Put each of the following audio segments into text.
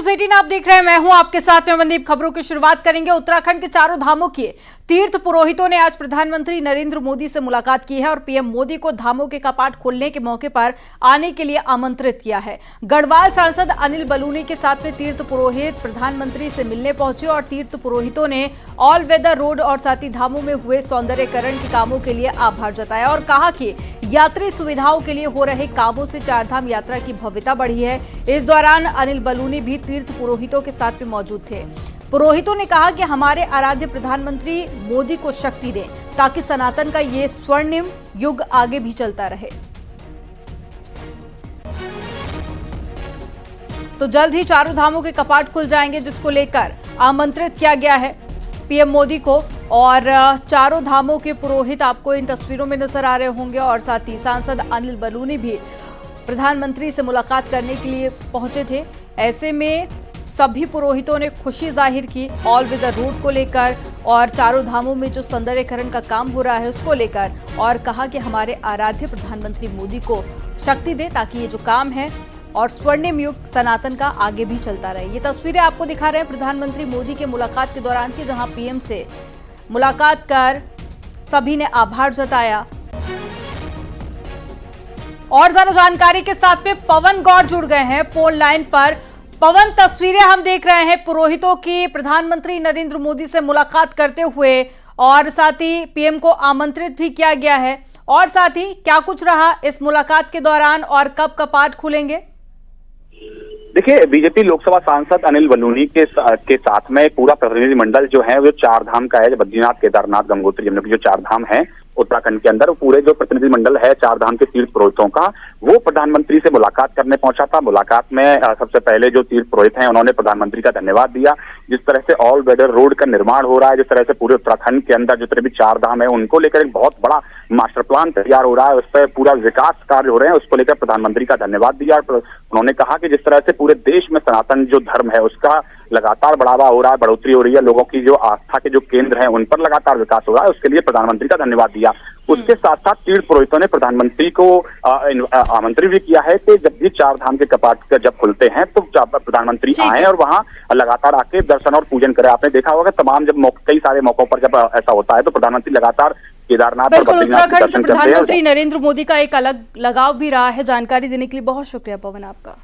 News 18 आप देख रहे हैं, मैं हूं आपके साथ में मनदीप। खबरों की शुरुआत करेंगे। उत्तराखंड के चारों धामों के तीर्थ पुरोहितों ने आज प्रधानमंत्री नरेंद्र मोदी से मुलाकात की है और पीएम मोदी को धामों के कपाट खोलने के मौके पर आने के लिए आमंत्रित किया है। गढ़वाल सांसद अनिल बलूनी के साथ में तीर्थ पुरोहित प्रधानमंत्री से मिलने पहुंचे और तीर्थ पुरोहितों ने ऑल वेदर रोड और साथ ही धामों में हुए सौंदर्यकरण के कामों के लिए आभार जताया और कहा कि यात्री सुविधाओं के लिए हो रहे कामों से चारधाम यात्रा की भव्यता बढ़ी है। इस दौरान अनिल बलूनी भी तीर्थ पुरोहितों के साथ में मौजूद थे। पुरोहितों ने कहा कि हमारे आराध्य प्रधानमंत्री मोदी को शक्ति दें ताकि सनातन का ये स्वर्णिम युग आगे भी चलता रहे। तो जल्द ही चारों धामों के कपाट खुल जाएंगे, जिसको लेकर आमंत्रित किया गया है पीएम मोदी को। और चारों धामों के पुरोहित आपको इन तस्वीरों में नजर आ रहे होंगे और साथ ही सांसद अनिल बलूनी भी प्रधानमंत्री से मुलाकात करने के लिए पहुंचे थे। ऐसे में सभी पुरोहितों ने खुशी जाहिर की ऑल वेदर रोड को लेकर और चारों धामों में जो सौंदर्यकरण का काम हो रहा है उसको लेकर, और कहा कि हमारे आराध्य प्रधानमंत्री मोदी को शक्ति दे ताकि ये जो काम है और स्वर्णिम युग सनातन का आगे भी चलता रहे। ये तस्वीरें आपको दिखा रहे हैं प्रधानमंत्री मोदी के मुलाकात के दौरान की, जहां पीएम से मुलाकात कर सभी ने आभार जताया। और ज्यादा जानकारी के साथ में पवन गौड़ जुड़ गए हैं फोन लाइन पर। पवन, तस्वीरें हम देख रहे हैं पुरोहितों की प्रधानमंत्री नरेंद्र मोदी से मुलाकात करते हुए और साथ ही पीएम को आमंत्रित भी किया गया है, और साथ ही क्या कुछ रहा इस मुलाकात के दौरान और कब कपाट खुलेंगे? देखिए, बीजेपी लोकसभा सांसद अनिल बलूनी के साथ में पूरा प्रतिनिधि मंडल जो है वो चार धाम का है। बद्रीनाथ, केदारनाथ, गंगोत्री, यमुनोत्री जो चार धाम है उत्तराखंड के अंदर, पूरे जो प्रतिनिधि मंडल है चार धाम के तीर्थ पुरोहितों का, वो प्रधानमंत्री से मुलाकात करने पहुंचा था। मुलाकात में सबसे पहले जो तीर्थ पुरोहित हैं उन्होंने प्रधानमंत्री का धन्यवाद दिया। जिस तरह से ऑल वेदर रोड का निर्माण हो रहा है, जिस तरह से पूरे उत्तराखंड के अंदर जितने भी चार धाम है उनको लेकर एक बहुत बड़ा मास्टर प्लान तैयार हो रहा है, उस पर पूरा विकास कार्य हो रहे हैं, उसको लेकर प्रधानमंत्री का धन्यवाद दिया। उन्होंने कहा कि जिस तरह से पूरे देश में सनातन जो धर्म है उसका लगातार बढ़ावा हो रहा है, बढ़ोतरी हो रही है, लोगों की जो आस्था के जो केंद्र हैं उन पर लगातार विकास हो रहा है, उसके लिए प्रधानमंत्री का धन्यवाद दिया। उसके साथ साथ तीर्थ पुरोहितों ने प्रधानमंत्री को आमंत्रित भी किया है कि जब भी चार धाम के कपाट जब खुलते हैं तो प्रधानमंत्री आए और वहां लगातार आके दर्शन और पूजन करें। आपने देखा होगा तमाम जब कई सारे मौकों पर जब ऐसा होता है तो प्रधानमंत्री लगातार केदारनाथ और बद्रीनाथ के दर्शन करते हैं। प्रधानमंत्री नरेंद्र मोदी का एक अलग लगाव भी रहा है। जानकारी देने के लिए बहुत शुक्रिया पवन आपका।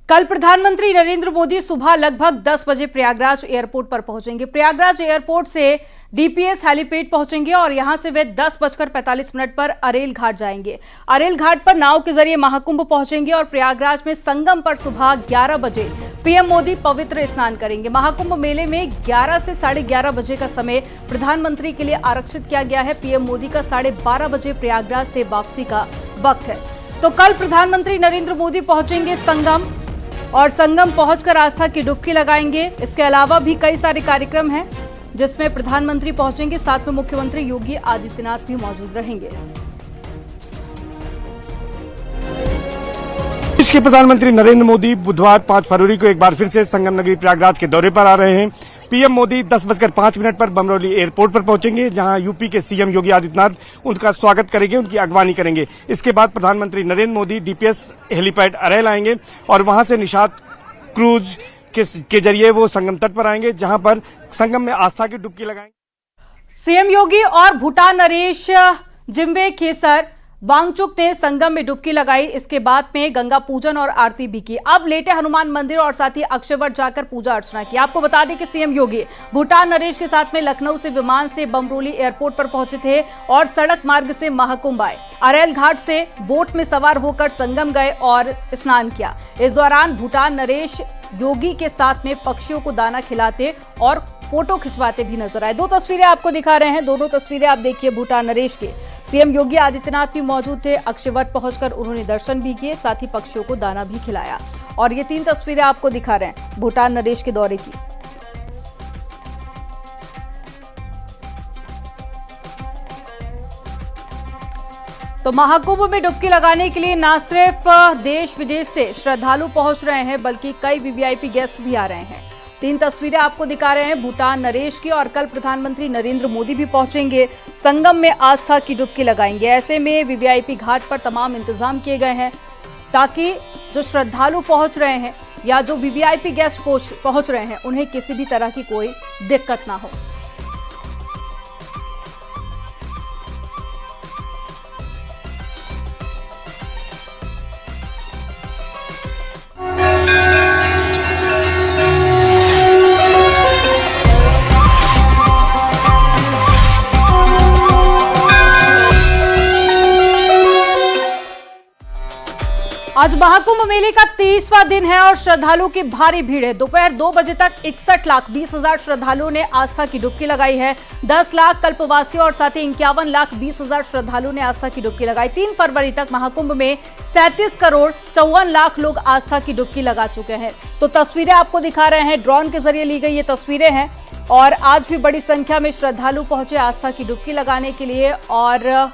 कल प्रधानमंत्री नरेंद्र मोदी सुबह लगभग 10 बजे प्रयागराज एयरपोर्ट पर पहुंचेंगे। प्रयागराज एयरपोर्ट से डीपीएस हेलीपैड पहुंचेंगे और यहां से वे 10:45 पर अरेल घाट जाएंगे। अरेल घाट पर नाव के जरिए महाकुंभ पहुंचेंगे और प्रयागराज में संगम पर सुबह 11 बजे पीएम मोदी पवित्र स्नान करेंगे। महाकुंभ मेले में 11 से 11:30 बजे का समय प्रधानमंत्री के लिए आरक्षित किया गया है। पीएम मोदी का 12:30 बजे प्रयागराज से वापसी का वक्त है। तो कल प्रधानमंत्री नरेंद्र मोदी पहुंचेंगे संगम और संगम पहुंचकर आस्था की डुबकी लगाएंगे। इसके अलावा भी कई सारे कार्यक्रम हैं जिसमें प्रधानमंत्री पहुंचेंगे, साथ में मुख्यमंत्री योगी आदित्यनाथ भी मौजूद रहेंगे। देश के प्रधानमंत्री नरेंद्र मोदी बुधवार 5 फरवरी को एक बार फिर से संगम नगरी प्रयागराज के दौरे पर आ रहे हैं। पीएम मोदी 10:05 पर बमरौली एयरपोर्ट पर पहुंचेंगे, जहां यूपी के सीएम योगी आदित्यनाथ उनका स्वागत करेंगे, उनकी अगवानी करेंगे। इसके बाद प्रधानमंत्री Narendra Modi DPS helipad aryl आएंगे और वहां से निषाद क्रूज के जरिए वो संगम तट पर आएंगे, जहां पर संगम में आस्था की डुबकी लगाएंगे। सीएम योगी और भूटान नरेश जिम्बे खेसर वांगचुक ने संगम में डुबकी लगाई। इसके बाद में गंगा पूजन और आरती भी की। अब लेटे हनुमान मंदिर और साथ ही अक्षयवट जाकर पूजा अर्चना की। आपको बता दें कि सीएम योगी भूटान नरेश के साथ में लखनऊ से विमान से बमरोली एयरपोर्ट पर पहुंचे थे और सड़क मार्ग से महाकुंभ आए। अरेल घाट से बोट में सवार होकर संगम गए और स्नान किया। इस दौरान भूटान नरेश योगी के साथ में पक्षियों को दाना खिलाते और फोटो खिंचवाते भी नजर आए। 2 तस्वीरें आपको दिखा रहे हैं, दोनों तस्वीरें आप देखिए भूटान नरेश के। सीएम योगी आदित्यनाथ भी मौजूद थे। अक्षयवट पहुंचकर उन्होंने दर्शन भी किए, साथ ही पक्षियों को दाना भी खिलाया। और ये 3 तस्वीरें आपको दिखा रहे हैं भूटान नरेश के दौरे की। तो महाकुंभ में डुबकी लगाने के लिए न सिर्फ देश विदेश से श्रद्धालु पहुंच रहे हैं, बल्कि कई वीवीआईपी गेस्ट भी आ रहे हैं। तीन तस्वीरें आपको दिखा रहे हैं भूटान नरेश की, और कल प्रधानमंत्री नरेंद्र मोदी भी पहुंचेंगे, संगम में आस्था की डुबकी लगाएंगे। ऐसे में वीवीआईपी घाट पर तमाम इंतजाम किए गए हैं ताकि जो श्रद्धालु पहुंच रहे हैं या जो वीवीआईपी गेस्ट पहुंच रहे हैं उन्हें किसी भी तरह की कोई दिक्कत ना हो। आज महाकुंभ मेले का 30वां दिन है और श्रद्धालुओं की भारी भीड़ है। दोपहर 2 बजे तक 61,20,000 श्रद्धालुओं ने आस्था की डुबकी लगाई है। 10 लाख कल्पवासियों और साथ ही 51,20,000 श्रद्धालुओं ने आस्था की डुबकी लगाई। 3 फरवरी तक महाकुंभ में 37,54,00,000 लोग आस्था की डुबकी लगा चुके हैं। तो तस्वीरें आपको दिखा रहे हैं, ड्रोन के जरिए ली गई ये तस्वीरें हैं और आज भी बड़ी संख्या में श्रद्धालु पहुंचे आस्था की डुबकी लगाने के लिए और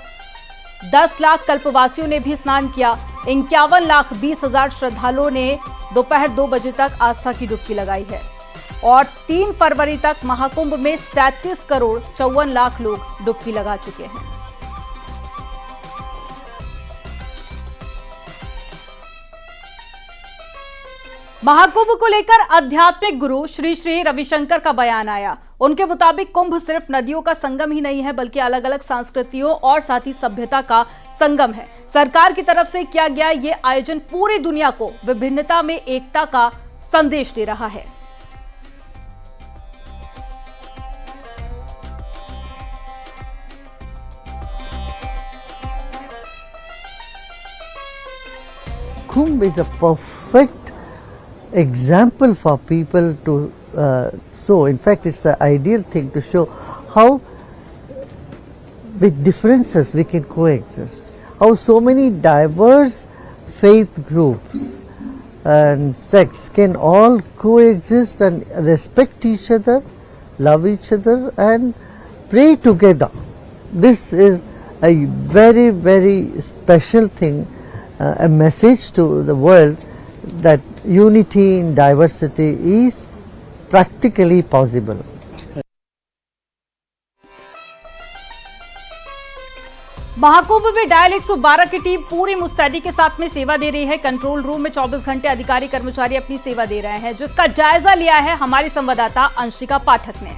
10 लाख कल्पवासियों ने भी स्नान किया। 51,20,000 श्रद्धालुओं ने दोपहर 2 बजे तक आस्था की डुबकी लगाई है और 3 फरवरी तक महाकुंभ में 37,54,00,000 लोग डुबकी लगा चुके हैं। महाकुंभ को लेकर आध्यात्मिक गुरु श्री श्री रविशंकर का बयान आया। उनके मुताबिक कुंभ सिर्फ नदियों का संगम ही नहीं है बल्कि अलग अलग संस्कृतियों और साथ ही सभ्यता का संगम है। सरकार की तरफ से किया गया ये आयोजन पूरी दुनिया को विभिन्नता में एकता का संदेश दे रहा है। Kumbh is a perfect example for people to show. In fact, it's the ideal thing to show how with differences we can coexist. How so many diverse faith groups and sects can all coexist and respect each other, love each other and pray together. This is a very, very special thing, a message to the world that unity in diversity is practically possible. Mahakumbh में dial 112 की team पूरी मुस्तैदी के साथ में सेवा दे रही है। कंट्रोल रूम में 24 घंटे अधिकारी कर्मचारी अपनी सेवा दे रहे हैं, जिसका जायजा लिया है हमारी संवाददाता अंशिका पाठक ने।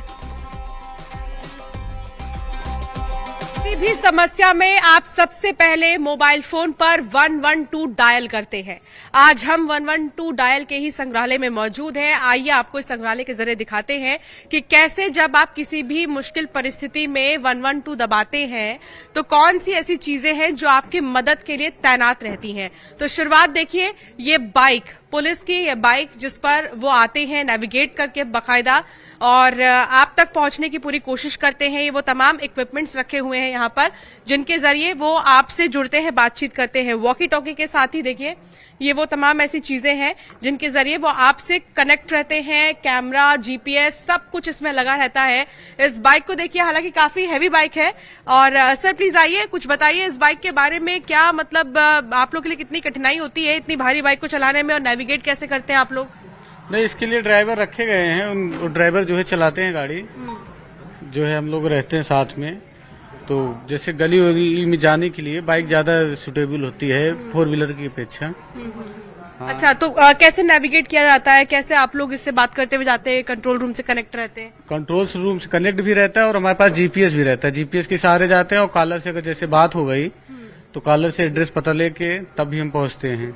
किसी भी समस्या में आप सबसे पहले मोबाइल फोन पर 112 डायल करते हैं। आज हम 112 डायल के ही संग्रहालय में मौजूद हैं। आइए आपको इस संग्रहालय के जरिए दिखाते हैं कि कैसे जब आप किसी भी मुश्किल परिस्थिति में 112 दबाते हैं तो कौन सी ऐसी चीजें हैं जो आपकी मदद के लिए तैनात रहती हैं। तो शुरुआत देखिए, ये बाइक, पुलिस की ये बाइक जिस पर वो आते हैं नेविगेट करके बाकायदा और आप तक पहुंचने की पूरी कोशिश करते हैं। ये वो तमाम इक्विपमेंट्स रखे हुए हैं यहाँ पर जिनके जरिए वो आपसे जुड़ते हैं, बातचीत करते हैं। वॉकी टॉकी के साथ ही देखिए ये वो तमाम ऐसी चीजें हैं जिनके जरिए वो आपसे कनेक्ट रहते हैं। कैमरा, जीपीएस सब कुछ इसमें लगा रहता है। इस बाइक को देखिए, हालांकि काफी हैवी बाइक है। और सर प्लीज आइए, कुछ बताइए इस बाइक के बारे में। क्या मतलब आप लोग के लिए कितनी कठिनाई होती है इतनी भारी बाइक को चलाने में और नेविगेट कैसे करते हैं आप लोग? नहीं, इसके लिए ड्राइवर रखे गए हैं। उन ड्राइवर जो है चलाते हैं गाड़ी, जो है हम लोग रहते हैं साथ में। तो जैसे गली वली में जाने के लिए बाइक ज्यादा सुटेबल होती है 4 व्हीलर की अपेक्षा। हाँ। अच्छा, तो कैसे नेविगेट किया जाता है? कैसे आप लोग इससे बात करते हुए जाते हैं? कंट्रोल रूम से कनेक्ट रहते हैं? कंट्रोल रूम से कनेक्ट भी रहता है और हमारे पास जीपीएस भी रहता है। जीपीएस के सहारे जाते हैं और कॉलर से अगर जैसे बात हो गई तो कॉलर से एड्रेस पता लेके तब भी हम पहुंचते हैं।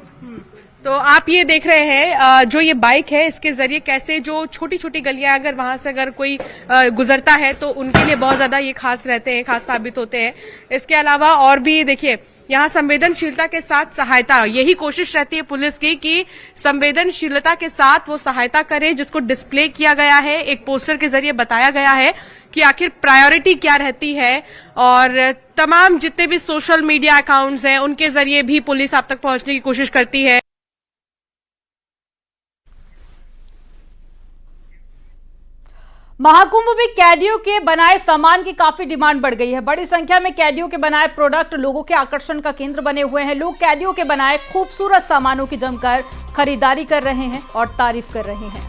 तो आप ये देख रहे हैं जो ये बाइक है इसके जरिए कैसे जो छोटी छोटी गलियां अगर वहां से अगर कोई गुजरता है तो उनके लिए बहुत ज्यादा ये खास रहते हैं, खास साबित होते हैं। इसके अलावा और भी देखिए यहाँ संवेदनशीलता के साथ सहायता, यही कोशिश रहती है पुलिस की कि संवेदनशीलता के साथ वो सहायता करे, जिसको डिस्प्ले किया गया है, एक पोस्टर के जरिए बताया गया है कि आखिर प्रायोरिटी क्या रहती है। और तमाम जितने भी सोशल मीडिया अकाउंट्स हैं उनके जरिए भी पुलिस आप तक पहुंचने की कोशिश करती है। महाकुंभ में कैदियों के बनाए सामान की काफी डिमांड बढ़ गई है। बड़ी संख्या में कैदियों के बनाए प्रोडक्ट लोगों के आकर्षण का केंद्र बने हुए हैं। लोग कैदियों के बनाए खूबसूरत सामानों की जमकर खरीदारी कर रहे हैं और तारीफ कर रहे हैं।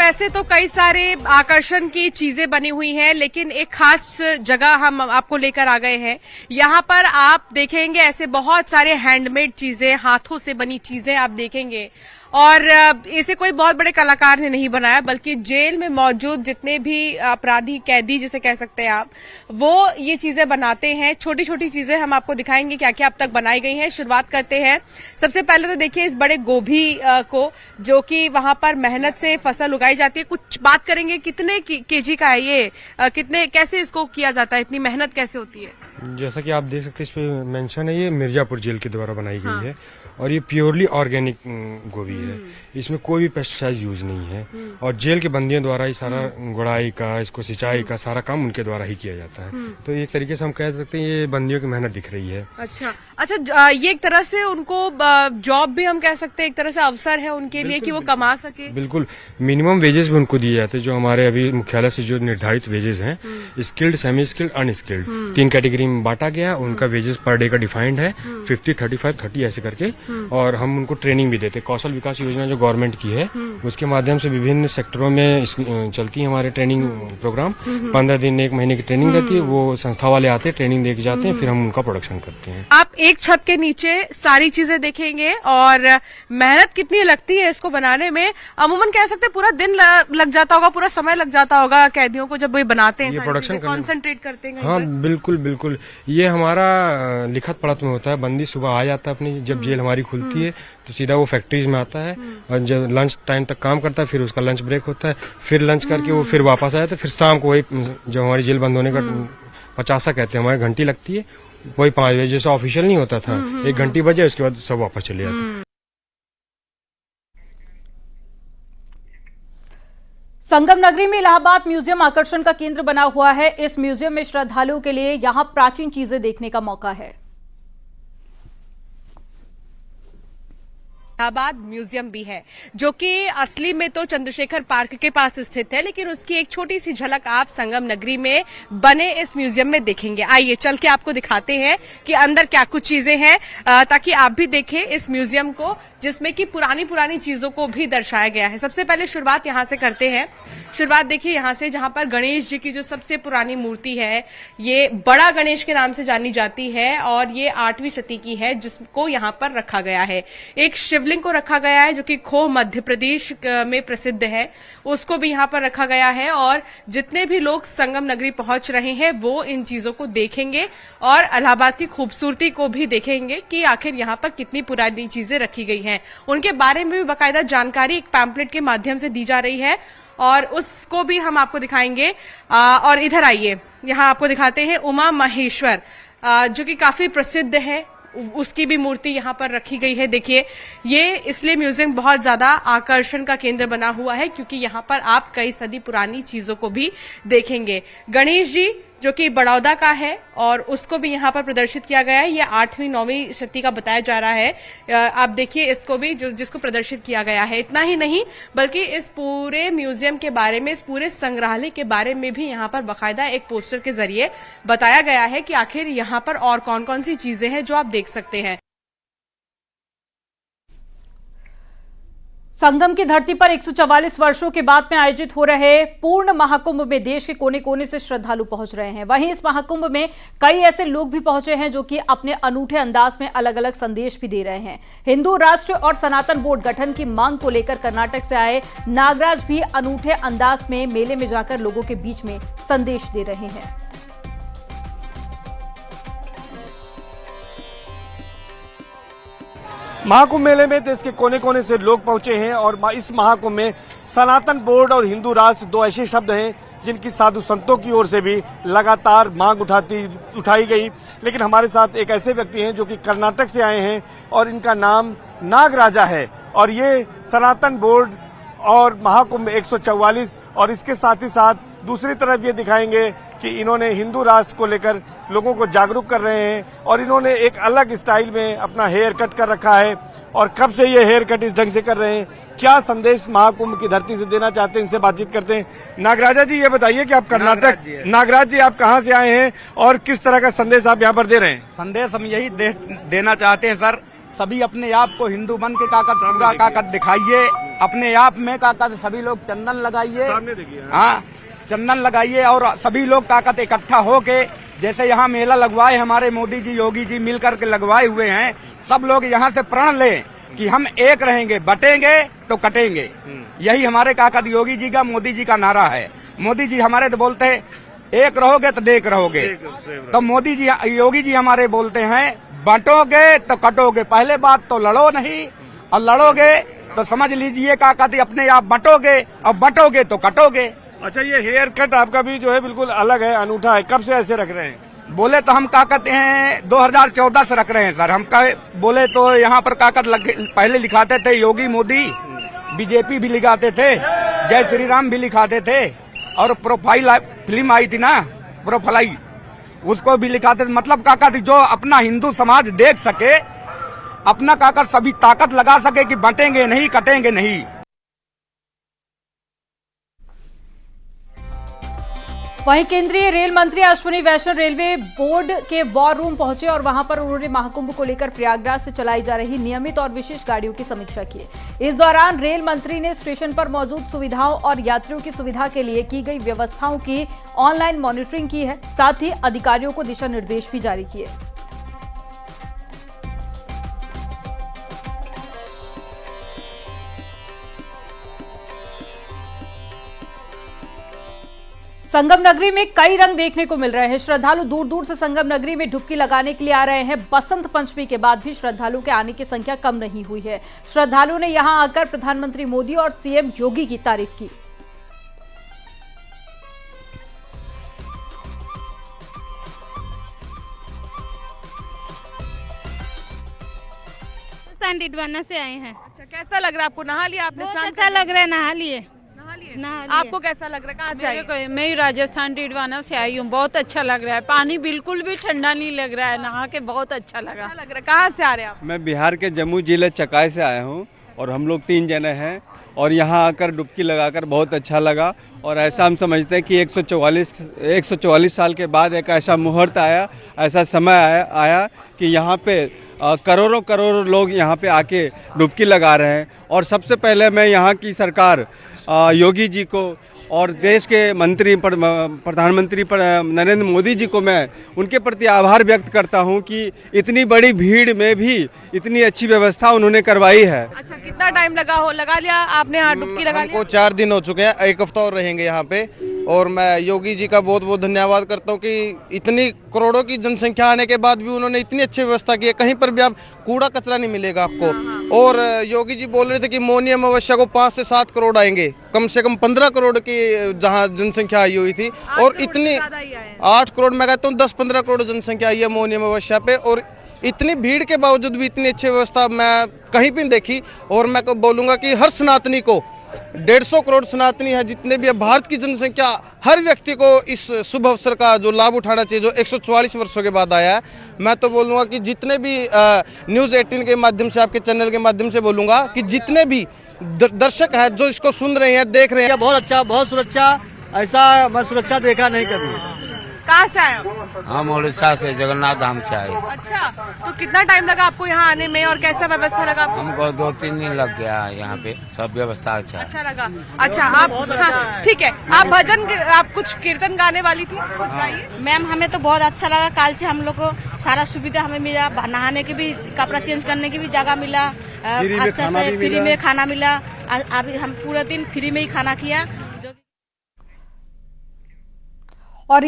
वैसे तो कई सारे आकर्षण की चीजें बनी हुई हैं, लेकिन एक खास जगह हम आपको लेकर आ गए हैं। यहाँ पर आप देखेंगे ऐसे बहुत सारे हैंडमेड चीजें, हाथों से बनी चीजें आप देखेंगे। और इसे कोई बहुत बड़े कलाकार ने नहीं बनाया, बल्कि जेल में मौजूद जितने भी अपराधी, कैदी जिसे कह सकते हैं आप, वो ये चीजें बनाते हैं। छोटी छोटी चीजें हम आपको दिखाएंगे क्या क्या अब तक बनाई गई हैं। शुरुआत करते हैं। सबसे पहले तो देखिए इस बड़े गोभी को, जो कि वहां पर मेहनत से फसल उगाई जाती है। कुछ बात करेंगे कितने केजी का है ये, कितने, कैसे इसको किया जाता है, इतनी मेहनत कैसे होती है? जैसा कि आप देख सकते हैं, इस पे मेंशन है, ये मिर्जापुर जेल के द्वारा बनाई गई है और ये प्योरली ऑर्गेनिक गोभी है। इसमें कोई भी पेस्टिसाइड यूज नहीं है और जेल के बंदियों द्वारा ही सारा गुड़ाई का, इसको सिंचाई का सारा काम उनके द्वारा ही किया जाता है। तो एक तरीके से हम कह सकते हैं ये बंदियों की मेहनत दिख रही है। अच्छा, ये एक तरह से उनको जॉब भी हम कह सकते हैं, एक तरह से अवसर है उनके लिए कि वो कमा सके। बिल्कुल, मिनिमम वेजेस भी उनको दिए जाते हैं, जो हमारे अभी मुख्यालय से जो निर्धारित वेजेस हैं, skilled, semi skilled, unskilled, 3 category में बांटा गया है। उनका वेजेस पर डे का डिफाइंड है 50, 35, 30 ऐसे करके। और हम उनको ट्रेनिंग भी देते हैं। कौशल विकास योजना जो गवर्नमेंट की है, उसके माध्यम से विभिन्न सेक्टरों में चलती है हमारे ट्रेनिंग प्रोग्राम। 15 दिन, 1 महीने की ट्रेनिंग रहती है। वो संस्था वाले आते हैं, ट्रेनिंग दे के जाते हैं, फिर हम उनका प्रोडक्शन करते हैं। आप एक छत के नीचे सारी चीजें देखेंगे और मेहनत कितनी लगती है इसको बनाने में। अमूमन कह सकते हैं पूरा दिन लग जाता होगा, पूरा समय लग जाता होगा कैदियों को जब ये बनाते हैं, ये प्रोडक्शन कॉन्सेंट्रेट करते हैं। हाँ बिल्कुल बिल्कुल, ये हमारा लिखत पढ़त में होता है। बंदी सुबह आ जाता है अपनी, जब जेल हमारी खुलती है तो सीधा वो फैक्ट्रीज में आता है और जब लंच टाइम तक काम करता है, फिर उसका लंच ब्रेक होता है, फिर लंच करके वो फिर वापस आ जाता है। फिर शाम को वही जब हमारी जेल बंद होने का 50 कहते हैं हमारी घंटी लगती है, वही 5 बजे, जैसे ऑफिशियल नहीं होता था, 1 घंटी बजे, उसके बाद सब वापस चले जाते। संगम नगरी में इलाहाबाद म्यूजियम आकर्षण का केंद्र बना हुआ है। इस म्यूजियम में श्रद्धालुओं के लिए यहां प्राचीन चीजें देखने का मौका है। इलाहाबाद म्यूजियम भी है, जो कि असली में तो चंद्रशेखर पार्क के पास स्थित है, लेकिन उसकी एक छोटी सी झलक आप संगम नगरी में बने इस म्यूजियम में देखेंगे। आइए चल के आपको दिखाते हैं कि अंदर क्या कुछ चीजें हैं, ताकि आप भी देखें इस म्यूजियम को, जिसमें कि पुरानी चीजों को भी दर्शाया गया है। सबसे पहले शुरुआत यहां से करते हैं। शुरुआत देखिए यहां से, जहां पर गणेश जी की जो सबसे पुरानी मूर्ति है, ये बड़ा गणेश के नाम से जानी जाती है और ये 8वीं शती की है, जिसको यहां पर रखा गया है। एक शिवलिंग को रखा गया है जो कि खो मध्य प्रदेश में प्रसिद्ध है, उसको भी यहां पर रखा गया है। और जितने भी लोग संगम नगरी पहुंच रहे हैं वो इन चीजों को देखेंगे और इलाहाबाद की खूबसूरती को भी देखेंगे कि आखिर यहां पर कितनी पुरानी चीजें रखी गई हैं। उनके बारे में भी बाकायदा जानकारी एक पैम्पलेट के माध्यम से दी जा रही है और उसको भी हम आपको दिखाएंगे। और इधर आइए, यहाँ आपको दिखाते हैं उमा महेश्वर, जो कि काफी प्रसिद्ध है, उसकी भी मूर्ति यहाँ पर रखी गई है। देखिए, ये इसलिए म्यूजियम बहुत ज्यादा आकर्षण का केंद्र बना हुआ है क्योंकि यहाँ पर आप कई सदी पुरानी चीजों को भी देखेंगे। गणेश जी जो कि बड़ौदा का है और उसको भी यहाँ पर प्रदर्शित किया गया है। ये 8वीं 9वीं शती का बताया जा रहा है। आप देखिए इसको भी, जिसको प्रदर्शित किया गया है। इतना ही नहीं, बल्कि इस पूरे म्यूजियम के बारे में, इस पूरे संग्रहालय के बारे में भी यहाँ पर बाकायदा एक पोस्टर के जरिए बताया गया है कि आखिर यहाँ पर और कौन कौन सी चीजें हैं जो आप देख सकते हैं। संगम की धरती पर 144 वर्षों के बाद में आयोजित हो रहे पूर्ण महाकुंभ में देश के कोने कोने से श्रद्धालु पहुंच रहे हैं। वहीं इस महाकुंभ में कई ऐसे लोग भी पहुंचे हैं जो कि अपने अनूठे अंदाज में अलग अलग संदेश भी दे रहे हैं। हिंदू राष्ट्र और सनातन बोर्ड गठन की मांग को लेकर कर्नाटक से आए नागराज भी अनूठे अंदाज में मेले में जाकर लोगों के बीच में संदेश दे रहे हैं। महाकुंभ मेले में देश के कोने कोने से लोग पहुंचे हैं और इस महाकुंभ में सनातन बोर्ड और हिंदू राष्ट्र 2 ऐसे शब्द हैं जिनकी साधु संतों की ओर से भी लगातार मांग उठाई गई। लेकिन हमारे साथ एक ऐसे व्यक्ति हैं जो कि कर्नाटक से आए हैं और इनका नाम नागराजा है और ये सनातन बोर्ड और महाकुंभ 144 और इसके साथ ही साथ दूसरी तरफ ये दिखाएंगे कि इन्होंने हिंदू राष्ट्र को लेकर लोगों को जागरूक कर रहे हैं और इन्होंने एक अलग स्टाइल में अपना हेयर कट कर रखा है। और कब से ये हेयर कट इस ढंग से कर रहे हैं, क्या संदेश महाकुंभ की धरती से देना चाहते हैं, इनसे बातचीत करते हैं। नागराजा जी, ये बताइए कि आप कर्नाटक, नागराज जी आप कहाँ से आए हैं और किस तरह का संदेश आप यहाँ पर दे रहे हैं? संदेश हम यही देना चाहते हैं सर, सभी अपने आप को हिंदू बन के ताकत दिखाइए अपने आप में काका सभी लोग चंदन लगाइए, सामने देखिए। हाँ चंदन लगाइए और सभी लोग काका इकट्ठा होके, जैसे यहाँ मेला लगवाए हमारे मोदी जी योगी जी मिलकर के लगवाए हुए हैं, सब लोग यहाँ से प्रण लें कि हम एक रहेंगे, बटेंगे तो कटेंगे। यही हमारे काका योगी जी का, मोदी जी का नारा है। मोदी जी हमारे तो बोलते हैं एक रहोगे तो देख रहोगे, तो मोदी जी योगी जी हमारे बोलते हैं बंटोगे तो कटोगे। पहले बात तो लड़ो नहीं, और लड़ोगे तो समझ लीजिए काका अपने आप बंटोगे, और बंटोगे तो कटोगे। अच्छा, ये हेयर कट आपका भी जो है बिल्कुल अलग है, अनूठा है, कब से ऐसे रख रहे हैं? बोले तो हम काकत हैं 2014 से रख रहे हैं सर। हम बोले तो यहाँ पर काकत पहले लिखाते थे योगी मोदी, बीजेपी भी लिखाते थे, जय श्री राम भी लिखाते थे, और प्रोफाइल फिल्म आई थी ना, प्रोफाइल, उसको भी लिखाते थे। मतलब काकत जो अपना हिंदू समाज देख सके, अपना काकत सभी ताकत लगा सके कि बंटेंगे नहीं, कटेंगे नहीं। वहीं केंद्रीय रेल मंत्री अश्विनी वैष्णव रेलवे बोर्ड के वॉर रूम पहुंचे और वहां पर उन्होंने महाकुंभ को लेकर प्रयागराज से चलाई जा रही नियमित और विशेष गाड़ियों की समीक्षा की। इस दौरान रेल मंत्री ने स्टेशन पर मौजूद सुविधाओं और यात्रियों की सुविधा के लिए की गई व्यवस्थाओं की ऑनलाइन मॉनिटरिंग की है, साथ ही अधिकारियों को दिशा निर्देश भी जारी किए। संगम नगरी में कई रंग देखने को मिल रहे हैं। श्रद्धालु दूर दूर से संगम नगरी में डुबकी लगाने के लिए आ रहे हैं। बसंत पंचमी के बाद भी श्रद्धालुओं के आने की संख्या कम नहीं हुई है। श्रद्धालुओं ने यहां आकर प्रधानमंत्री मोदी और सीएम योगी की तारीफ की। डिडवाना से आए हैं। अच्छा, कैसा लग रहा है आपको? नहा लिया आपने? बहुत अच्छा लग रहा है, नहा लिए। आपको कैसा लग रहा है? कहाँ से आई? मैं राजस्थान डिडवाना से आई हूँ। बहुत अच्छा लग रहा है, पानी बिल्कुल भी ठंडा नहीं लग रहा है, नहा के बहुत अच्छा लगा। अच्छा लग रहा है। कहाँ से आ रहे हैं आप? मैं बिहार के जम्मू जिले चकाई से आया हूँ और हम लोग 3 जने हैं और यहाँ आकर डुबकी लगाकर बहुत अच्छा लगा। और ऐसा हम समझते हैं कि 144 साल के बाद एक ऐसा मुहूर्त आया, ऐसा समय आया कि यहाँ पे करोड़ों लोग यहाँ पे आके डुबकी लगा रहे हैं। और सबसे पहले मैं यहाँ की सरकार योगी जी को और देश के मंत्री प्रधानमंत्री नरेंद्र मोदी जी को मैं उनके प्रति आभार व्यक्त करता हूं कि इतनी बड़ी भीड़ में भी इतनी अच्छी व्यवस्था उन्होंने करवाई है। अच्छा, कितना टाइम लगा लिया आपने यहाँ डुबकी लगा लिया? हमको 4 दिन हो चुके हैं, 1 हफ्ता और रहेंगे यहाँ पे। और मैं योगी जी का बहुत बहुत धन्यवाद करता हूँ कि इतनी करोड़ों की जनसंख्या आने के बाद भी उन्होंने इतनी अच्छी व्यवस्था की है। कहीं पर भी आप कूड़ा कचरा नहीं मिलेगा आपको। और योगी जी बोल रहे थे कि मौनी अमावस्या को 5 से 7 करोड़ आएंगे, कम से कम 15 करोड़ की जहाँ जनसंख्या आई हुई थी। और इतनी 8 करोड़, मैं कहता हूँ 10-15 करोड़ जनसंख्या आई है मौनी अमावस्या पे। और इतनी भीड़ के बावजूद भी इतनी अच्छी व्यवस्था मैं कहीं भी नहीं देखी। और मैं बोलूंगा कि हर सनातनी को, 150 करोड़ सनातनी है जितने भी है, भारत की जनसंख्या, हर व्यक्ति को इस शुभ अवसर का जो लाभ उठाना चाहिए, जो 144 वर्षों के बाद आया है। मैं तो बोलूंगा कि जितने भी न्यूज़ 18 के माध्यम से, आपके चैनल के माध्यम से बोलूंगा कि जितने भी दर्शक हैं जो इसको सुन रहे हैं, देख रहे हैं, बहुत अच्छा, बहुत सुरक्षा, ऐसा मैं सुरक्षा देखा नहीं कभी। कहाँ से आए? हम उड़ीसा से, जगन्नाथ धाम से आए। अच्छा, तो कितना टाइम लगा आपको यहाँ आने में और कैसा व्यवस्था लगा आपको? हमको 2-3 दिन लग गया यहाँ पे, सब व्यवस्था अच्छा लगा। अच्छा, आप हाँ, ठीक है। आप भजन, आप कुछ कीर्तन गाने वाली थी? मैम, हमें तो बहुत अच्छा लगा। कल से हम लोग को सारा सुविधा हमें मिला, नहाने की भी, कपड़ा चेंज करने की भी जगह मिला, अच्छा से फ्री में खाना मिला। अभी हम पूरा दिन फ्री में ही खाना किया। और